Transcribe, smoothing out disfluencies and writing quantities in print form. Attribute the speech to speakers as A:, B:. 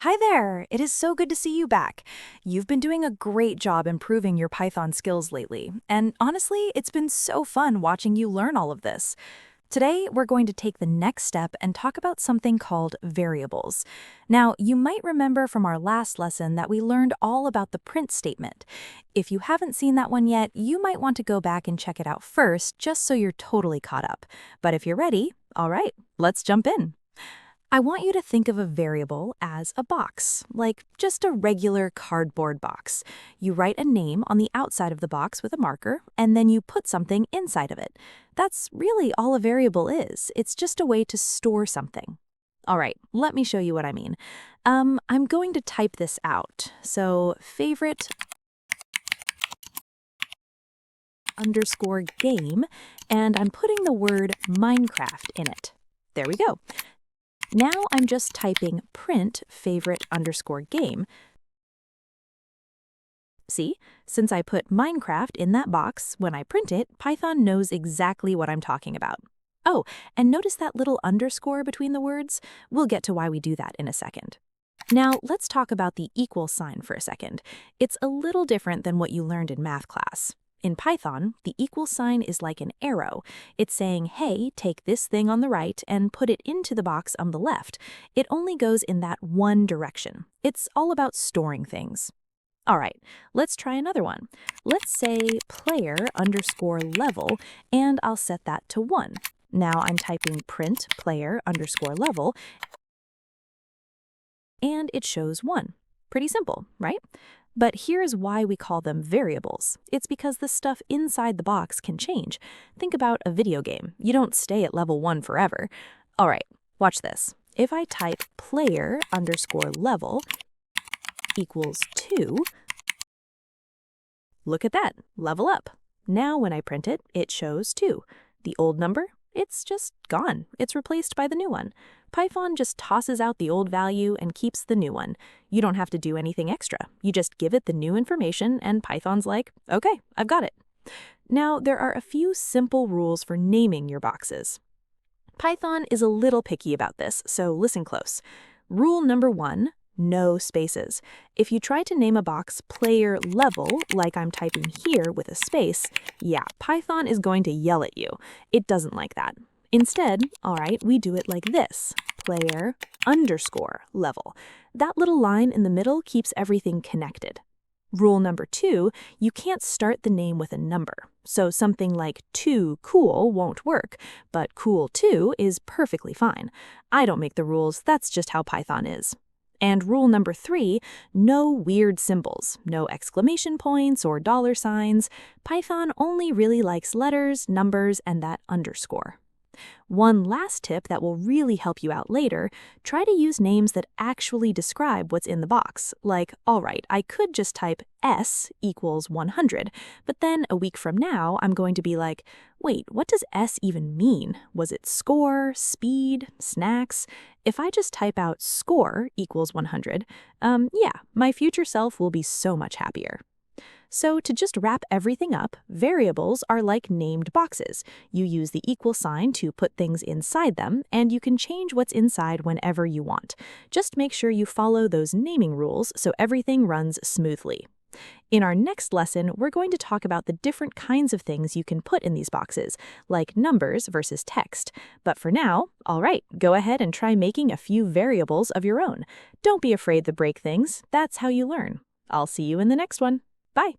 A: Hi there! It is so good to see you back. You've been doing a great job improving your Python skills lately, and honestly, it's been so fun watching you learn all of this. Today, we're going to take the next step and talk about something called variables. Now, you might remember from our last lesson that we learned all about the print statement. If you haven't seen that one yet, you might want to go back and check it out first, just so you're totally caught up. But if you're ready, all right, let's jump in. I want you to think of a variable as a box, like just a regular cardboard box. You write a name on the outside of the box with a marker, and then you put something inside of it. That's really all a variable is. It's just a way to store something. All right, let me show you what I mean. I'm going to type this out. So favorite underscore game, and I'm putting the word Minecraft in it. There we go. Now I'm just typing print favorite underscore game. See, since I put Minecraft in that box, when I print it, Python knows exactly what I'm talking about. Oh, and notice that little underscore between the words? We'll get to why we do that in a second. Now, let's talk about the equal sign for a second. It's a little different than what you learned in math class. In Python, the equal sign is like an arrow. It's saying, hey, take this thing on the right and put it into the box on the left. It only goes in that one direction. It's all about storing things. All right, let's try another one. Let's say player underscore level, and I'll set that to 1. Now I'm typing print player underscore level, and it shows 1. Pretty simple, right? But here's why we call them variables. It's because the stuff inside the box can change. Think about a video game. You don't stay at level 1 forever. All right, watch this. If I type player underscore level equals 2, look at that, level up. Now when I print it, it shows 2. The old number, it's just gone. It's replaced by the new one. Python just tosses out the old value and keeps the new one. You don't have to do anything extra. You just give it the new information and Python's like, okay, I've got it. Now, there are a few simple rules for naming your boxes. Python is a little picky about this, so listen close. Rule number 1, no spaces. If you try to name a box player level, like I'm typing here with a space, yeah, Python is going to yell at you. It doesn't like that. Instead, all right, we do it like this, player underscore level. That little line in the middle keeps everything connected. Rule number 2, you can't start the name with a number. So something like 2 cool won't work, but cool 2 is perfectly fine. I don't make the rules, that's just how Python is. And rule number 3, no weird symbols, no exclamation points or dollar signs. Python only really likes letters, numbers, and that underscore. One last tip that will really help you out later, try to use names that actually describe what's in the box. Like, all right, I could just type S equals 100, but then a week from now, I'm going to be like, wait, what does S even mean? Was it score, speed, snacks? If I just type out score equals 100, yeah, my future self will be so much happier. So to just wrap everything up, variables are like named boxes. You use the equal sign to put things inside them, and you can change what's inside whenever you want. Just make sure you follow those naming rules so everything runs smoothly. In our next lesson, we're going to talk about the different kinds of things you can put in these boxes, like numbers versus text. But for now, all right, go ahead and try making a few variables of your own. Don't be afraid to break things. That's how you learn. I'll see you in the next one. Bye.